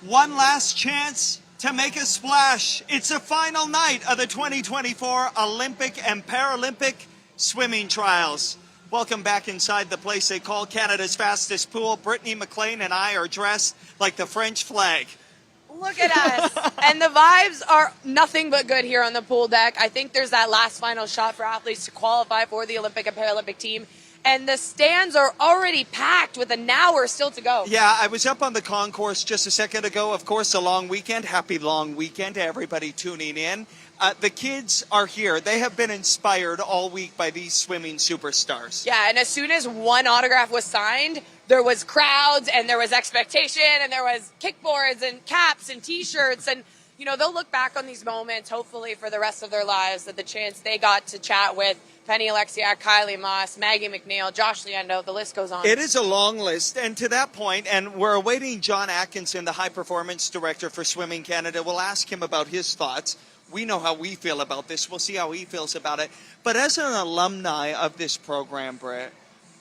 One last chance to make a splash. It's the final night of the 2024 Olympic and Paralympic swimming trials. Welcome back inside the place they call Canada's fastest pool. Brittany, MacLean, and I are dressed like the French flag. Look at us. And the vibes are nothing but good here on the pool deck. I think there's that last final shot for athletes to qualify for the Olympic and Paralympic team. And the stands are already packed with an hour still to go. Yeah, I was up on the concourse just a second ago. Of course, a long weekend. Happy long weekend to everybody tuning in. The kids are here. They have been inspired all week by these swimming superstars. Yeah, and as soon as one autograph was signed, there was crowds and there was expectation and there was kickboards and caps and T-shirts. And, you know, they'll look back on these moments, hopefully for the rest of their lives, that the chance they got to chat with Penny Oleksiak, Kylie Moss, Maggie McNeil, Josh Liendo, the list goes on. It is a long list. And to that point, and we're awaiting John Atkinson, the high performance director for Swimming Canada. We'll ask him about his thoughts. We know how we feel about this. We'll see how he feels about it. But as an alumni of this program, Britt,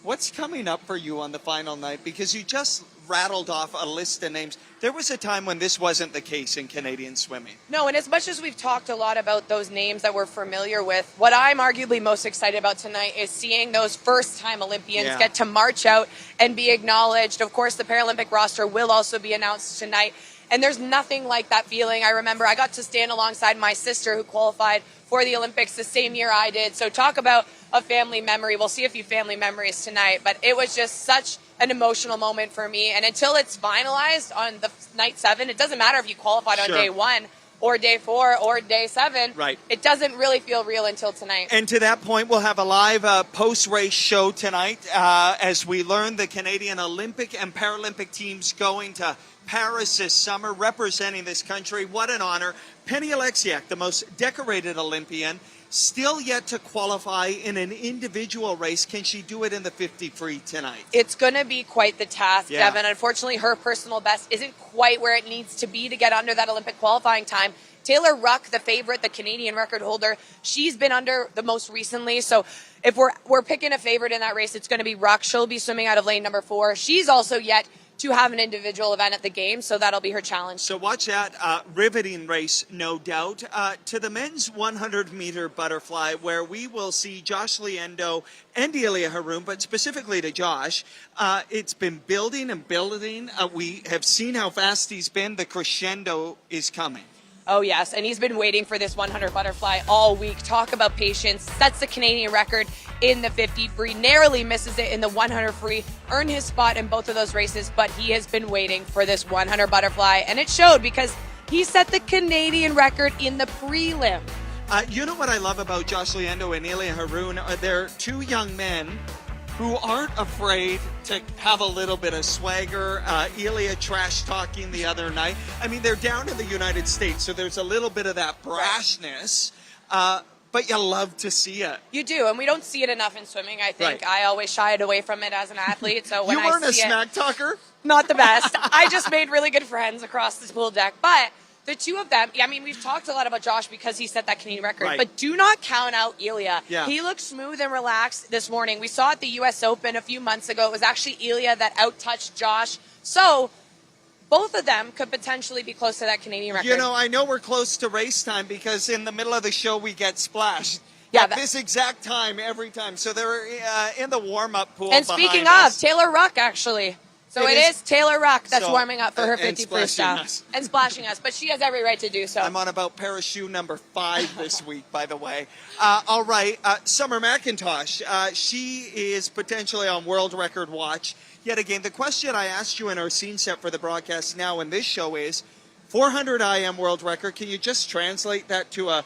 what's coming up for you on the final night? Because you just rattled off a list of names. There was a time when this wasn't the case in Canadian swimming. No, and as much as we've talked a lot about those names that we're familiar with, what I'm arguably most excited about tonight is seeing those first-time Olympians get to march out and be acknowledged. Of course, the Paralympic roster will also be announced tonight. And there's nothing like that feeling. I remember I got to stand alongside my sister who qualified for the Olympics the same year I did. So talk about a family memory. We'll see a few family memories tonight. But it was just such an emotional moment for me. And until it's finalized on the night 7, it doesn't matter if you qualified on day 1 or day 4 or day 7. Right. It doesn't really feel real until tonight. And to that point, we'll have a live post-race show tonight as we learn the Canadian Olympic and Paralympic teams going to Paris this summer, representing this country. What an honor. Penny Oleksiak, the most decorated Olympian, still yet to qualify in an individual race. Can she do it in the 50 free tonight? It's going to be quite the task, Devin. Unfortunately, her personal best isn't quite where it needs to be to get under that Olympic qualifying time. Taylor Ruck, the favorite, the Canadian record holder, she's been under the most recently. So if we're picking a favorite in that race, it's going to be Ruck. She'll be swimming out of lane number 4. She's also yet to have an individual event at the game, so that'll be her challenge. So watch that riveting race, no doubt. To the men's 100-meter butterfly, where we will see Josh Liendo and Heroux, but specifically to Josh. It's been building and building. We have seen how fast he's been. The crescendo is coming. Oh, yes, and he's been waiting for this 100 butterfly all week. Talk about patience. Sets the Canadian record in the 50 free, narrowly misses it in the 100 free, earned his spot in both of those races, but he has been waiting for this 100 butterfly, and it showed because he set the Canadian record in the prelim. You know what I love about Josh Liendo and Heroux? They're two young men who aren't afraid to have a little bit of swagger. Elia trash-talking the other night. I mean, they're down in the United States, so there's a little bit of that brashness, but you love to see it. You do, and we don't see it enough in swimming, I think. I always shied away from it as an athlete, so when you weren't a smack talker? Not the best. I just made really good friends across this pool deck, but the two of them, I mean, we've talked a lot about Josh because he set that Canadian record, but do not count out Elia. He looked smooth and relaxed this morning. We saw at the U.S. Open a few months ago. It was actually Elia that out-touched Josh. So both of them could potentially be close to that Canadian record. You know, I know we're close to race time because in the middle of the show we get splashed. Yeah, at this exact time every time. So they're in the warm-up pool. And speaking of, Taylor Ruck, actually. So it is Taylor Ruck that's warming up for her 50 freestyle. And splashing us. But she has every right to do so. I'm on about parachute number 5 this week, by the way. All right, Summer McIntosh. She is potentially on world record watch. Yet again, the question I asked you in our scene set for the broadcast now in this show is, 400 IM world record, can you just translate that to a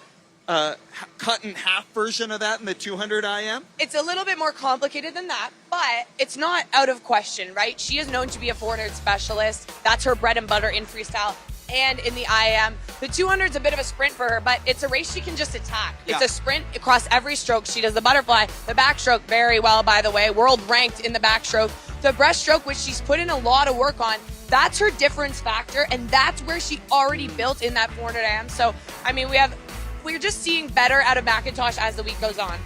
cut in half version of that in the 200 IM? It's a little bit more complicated than that, but it's not out of question, right? She is known to be a 400 specialist. That's her bread and butter in freestyle and in the IM. The 200 is a bit of a sprint for her, but it's a race she can just attack. It's a sprint across every stroke. She does the butterfly, the backstroke very well, by the way, world ranked in the backstroke. The breaststroke, which she's put in a lot of work on, that's her difference factor, and that's where she already built in that 400 IM. So, I mean, we're just seeing better out of McIntosh as the week goes on.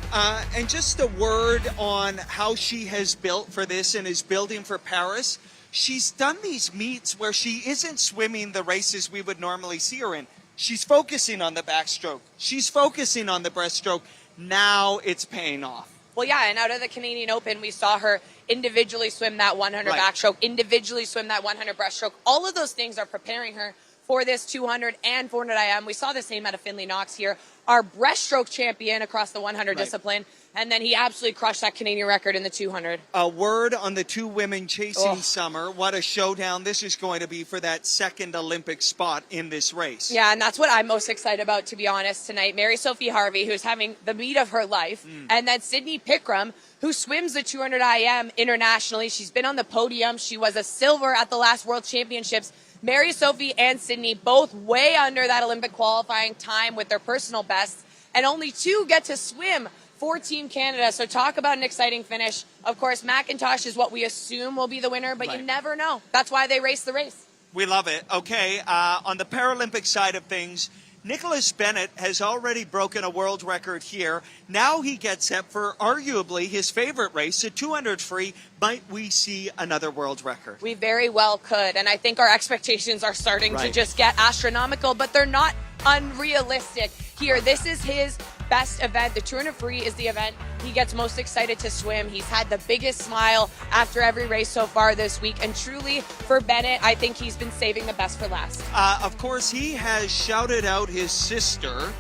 And just a word on how she has built for this and is building for Paris. she's done these meets where she isn't swimming the races we would normally see her in. She's focusing on the backstroke. She's focusing on the breaststroke. Now it's paying off. Well, yeah, and out of the Canadian Open, we saw her individually swim that 100 backstroke, individually swim that 100 breaststroke. All of those things are preparing her for this 200 and 400 IM. We saw the same out of Finley Knox here, our breaststroke champion across the 100 discipline. And then he absolutely crushed that Canadian record in the 200. A word on the two women chasing Summer. What a showdown this is going to be for that second Olympic spot in this race. Yeah, and that's what I'm most excited about, to be honest, tonight. Mary Sophie Harvey, who's having the meet of her life, and then Sydney Pickram, who swims the 200 IM internationally. She's been on the podium. She was a silver at the last World Championships. Mary Sophie and Sydney both way under that Olympic qualifying time with their personal bests, and only two get to swim for Team Canada. So talk about an exciting finish. Of course, McIntosh is what we assume will be the winner, but you never know. That's why they race the race. We love it. Okay, on the Paralympic side of things, Nicholas Bennett has already broken a world record here. Now he gets set for arguably his favorite race, the 200 free. Might we see another world record? We very well could, and I think our expectations are starting to just get astronomical, but they're not unrealistic here. This is his best event. The 200 free is the event he gets most excited to swim. He's had the biggest smile after every race so far this week, and truly for Bennett, I think he's been saving the best for last. Of course, he has shouted out his sister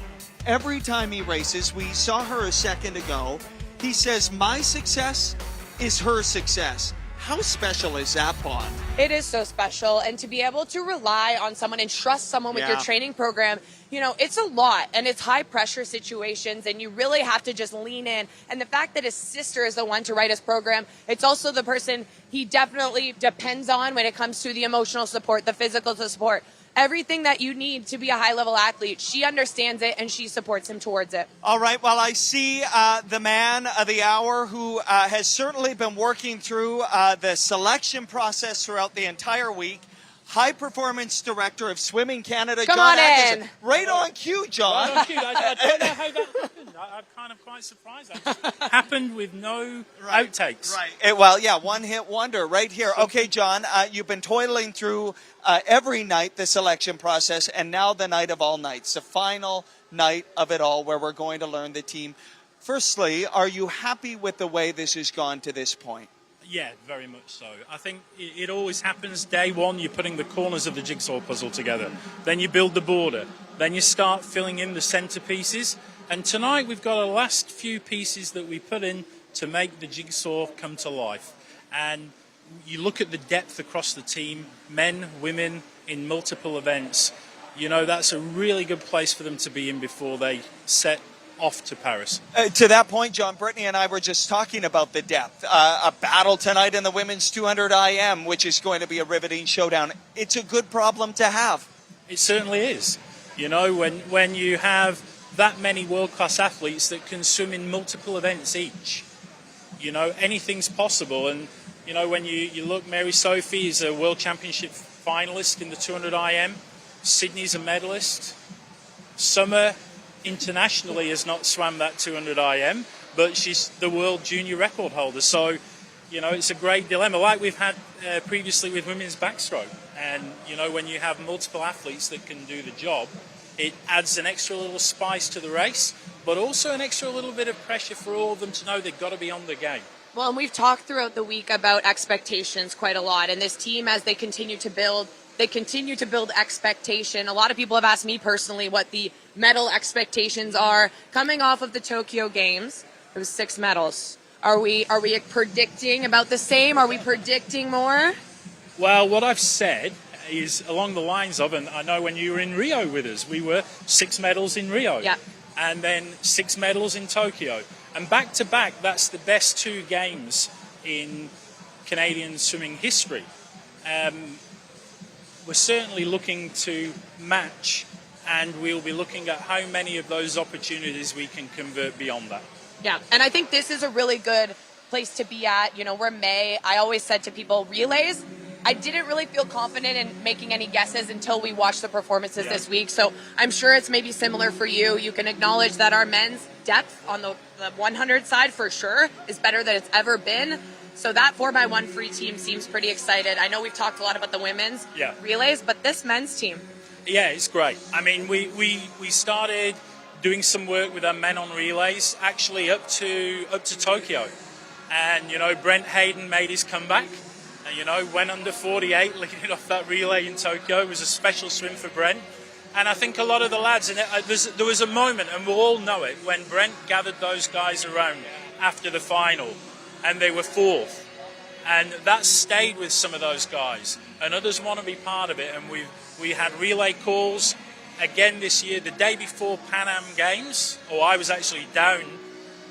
every time he races. We saw her a second ago. He says, my success is her success. How special is that bond? It is so special, and to be able to rely on someone and trust someone with your training program, you know, it's a lot, and it's high pressure situations, and you really have to just lean in. And the fact that his sister is the one to write his program, it's also the person he definitely depends on when it comes to the emotional support, the physical support. Everything that you need to be a high-level athlete, she understands it, and she supports him towards it. All right, well, I see the man of the hour who has certainly been working through the selection process throughout the entire week. High Performance Director of Swimming Canada, Come John on Atkinson. in. Right on cue, John. Right on cue. I don't know how that happened. I'm kind of quite surprised. It happened with no outtakes. Right. Well, yeah, one-hit wonder right here. Okay, John, you've been toiling through every night the selection process, and now the night of all nights, the final night of it all, where we're going to learn the team. Firstly, are you happy with the way this has gone to this point? Yeah, very much so. I think it always happens day one, you're putting the corners of the jigsaw puzzle together. Then you build the border. Then you start filling in the centerpieces. And tonight we've got a last few pieces that we put in to make the jigsaw come to life. And you look at the depth across the team, men, women, in multiple events. You know, that's a really good place for them to be in before they set off to Paris. To that point, John, Brittany and I were just talking about the depth. A battle tonight in the women's 200 IM, which is going to be a riveting showdown. It's a good problem to have. It certainly is. You know, when you have that many world-class athletes that can swim in multiple events each, you know, anything's possible. And, you know, when you look, Mary Sophie is a World Championship finalist in the 200 IM. Sydney's a medalist. Summer internationally has not swam that 200 IM, but she's the world junior record holder. So, you know, it's a great dilemma, like we've had previously with women's backstroke. And, you know, when you have multiple athletes that can do the job, it adds an extra little spice to the race, but also an extra little bit of pressure for all of them to know they've got to be on the game. Well, and we've talked throughout the week about expectations quite a lot, and this team, as they continue to build expectation. A lot of people have asked me personally what the medal expectations are coming off of the Tokyo Games. It was 6 medals. Are we predicting about the same? Are we predicting more? Well, what I've said is along the lines of, and I know when you were in Rio with us, we were 6 medals in Rio. Yeah. And then 6 medals in Tokyo. And back to back, that's the best 2 games in Canadian swimming history. We're certainly looking to match, and we'll be looking at how many of those opportunities we can convert beyond that. Yeah, and I think this is a really good place to be at. You know, we're May. I always said to people, relays, I didn't really feel confident in making any guesses until we watched the performances this week. So I'm sure it's maybe similar for you. You can acknowledge that our men's depth on the 100 side for sure is better than it's ever been. So that 4x1 free team seems pretty excited. I know we've talked a lot about the women's relays, but this men's team. Yeah, it's great. I mean, we started doing some work with our men on relays, actually up to Tokyo. And, you know, Brent Hayden made his comeback. And, you know, went under 48, leading off that relay in Tokyo. It was a special swim for Brent. And I think a lot of the lads, and there was a moment, and we'll all know it, when Brent gathered those guys around after the final, and they were fourth. And that stayed with some of those guys. And others want to be part of it. And we had relay calls again this year, the day before Pan Am Games, or I was actually down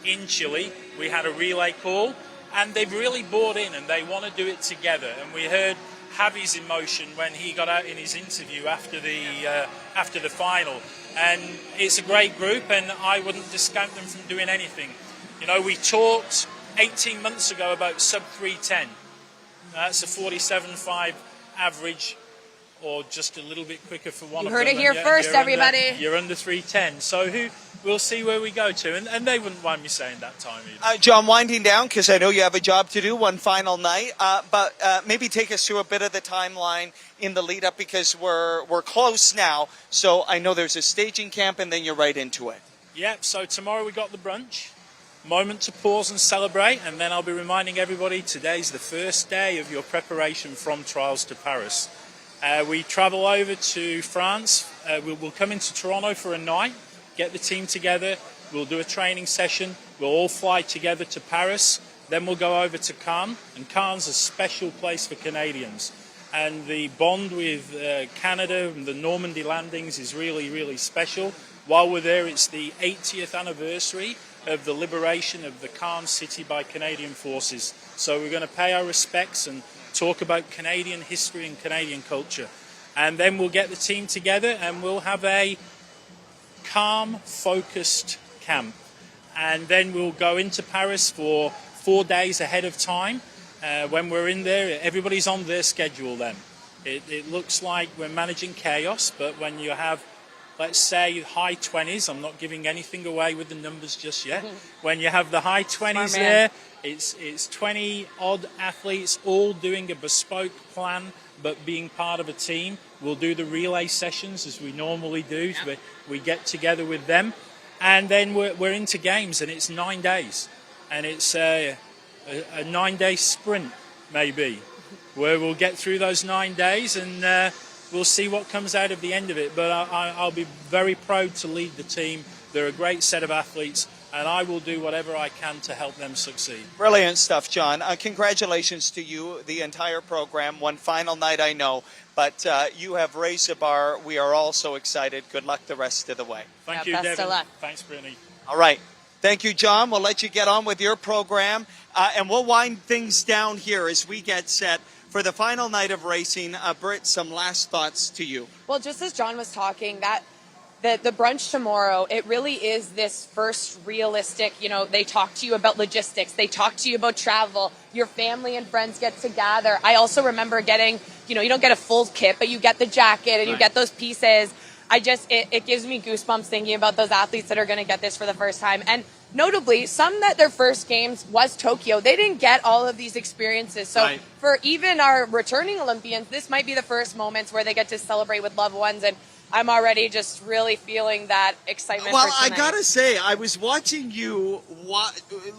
in Chile. We had a relay call, and they've really bought in, and they want to do it together. And we heard Javi's emotion when he got out in his interview after the final. And it's a great group, and I wouldn't discount them from doing anything. You know, we talked 18 months ago about sub 310. That's a 47.5 average, or just a little bit quicker for one of them. You heard it here first, everybody. You're under 310. So we'll see where we go to. And they wouldn't mind me saying that time either. John, winding down, because I know you have a job to do, one final night. But maybe take us through a bit of the timeline in the lead up, because we're close now. So I know there's a staging camp, and then you're right into it. Yeah, so tomorrow we got the brunch. Moment to pause and celebrate, and then I'll be reminding everybody today's the first day of your preparation from trials to Paris. We travel over to France. We'll come into Toronto for a night, get the team together. We'll do a training session. We'll all fly together to Paris. Then we'll go over to Cannes, and Cannes is a special place for Canadians. And the bond with Canada and the Normandy landings is really, really special. While we're there, it's the 80th anniversary of the liberation of the Cannes city by Canadian forces. So we're going to pay our respects and talk about Canadian history and Canadian culture. And then we'll get the team together and we'll have a calm-focused camp. And then we'll go into Paris for 4 days ahead of time. When we're in there, everybody's on their schedule then. It looks like we're managing chaos, but when you have, let's say, high 20s, I'm not giving anything away with the numbers just yet. When you have the high 20s there, it's 20 odd athletes all doing a bespoke plan, but being part of a team. We'll do the relay sessions as we normally do. So we get together with them, and then we're into games, and it's 9 days, and it's a 9-day sprint maybe, where we'll get through those 9 days, and we'll see what comes out of the end of it. But I'll be very proud to lead the team. They're a great set of athletes, and I will do whatever I can to help them succeed. Brilliant stuff, John. Congratulations to you, the entire program. One final night, I know, but you have raised the bar. We are all so excited. Good luck the rest of the way. Thank you, best Devin. of luck. Thanks, Brittany. All right. Thank you, John. We'll let you get on with your program, and we'll wind things down here as we get set for the final night of racing. Britt, some last thoughts to you. Well, just as John was talking, that the brunch tomorrow, it really is this first realistic, they talk to you about logistics. They talk to you about travel. Your family and friends get to gather. I also remember getting, you don't get a full kit, but you get the jacket and you get those pieces. It gives me goosebumps thinking about those athletes that are going to get this for the first time. And notably, some that their first games was Tokyo. They didn't get all of these experiences. So for even our returning Olympians, this might be the first moments where they get to celebrate with loved ones. And I'm already just really feeling that excitement. Well, for tonight. I got to say, I was watching you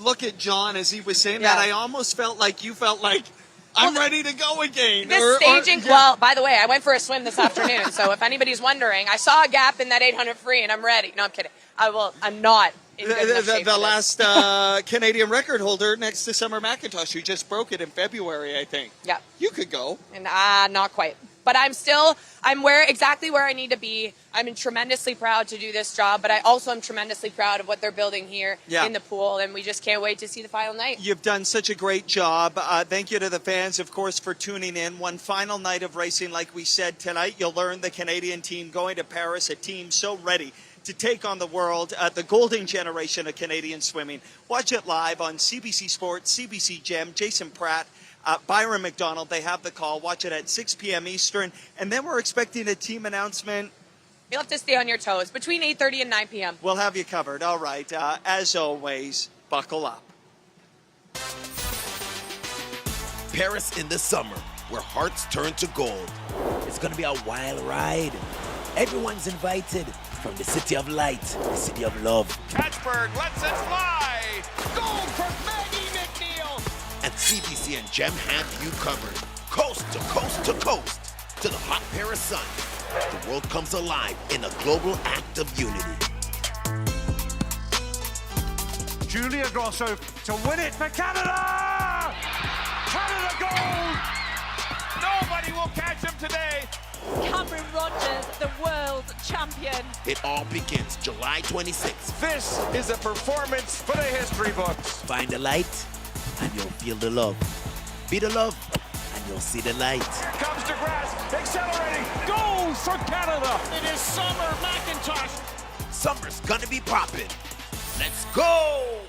look at John as he was saying that. I almost felt like you felt like, I'm ready to go again. Well, by the way, I went for a swim this afternoon. So if anybody's wondering, I saw a gap in that 800 free and I'm ready. No, I'm kidding. I'm not in good enough shape the for last Canadian record holder next to Summer McIntosh, who just broke it in February, I think. Yeah. You could go. And not quite. But I'm exactly where I need to be. I'm tremendously proud to do this job, but I also am tremendously proud of what they're building here in the pool, and we just can't wait to see the final night. You've done such a great job. Thank you to the fans, of course, for tuning in. One final night of racing, like we said tonight. You'll learn the Canadian team going to Paris, a team so ready to take on the world, the golden generation of Canadian swimming. Watch it live on CBC Sports, CBC Gem, Jason Pratt, Byron McDonald. They have the call. Watch it at 6 p.m. Eastern. And then we're expecting a team announcement. You'll have to stay on your toes between 8:30 and 9 p.m. We'll have you covered. All right. As always, buckle up. Paris in the summer, where hearts turn to gold. It's gonna be a wild ride. Everyone's invited from the city of light, the city of love. Catchberg lets it fly. Gold for Maggie McNeil. And CBC and Gem have you covered. Coast to coast to coast, to the hot Paris sun. The world comes alive in a global act of unity. Julia Grosso to win it for Canada! Canada gold! Nobody will catch him today. Cameron Rogers, the world champion. It all begins July 26th. This is a performance for the history books. Find the light and you'll feel the love. Be the love and you'll see the light. Here comes DeGrasse, accelerating, gold for Canada. It is Summer McIntosh. Summer's gonna be popping. Let's go!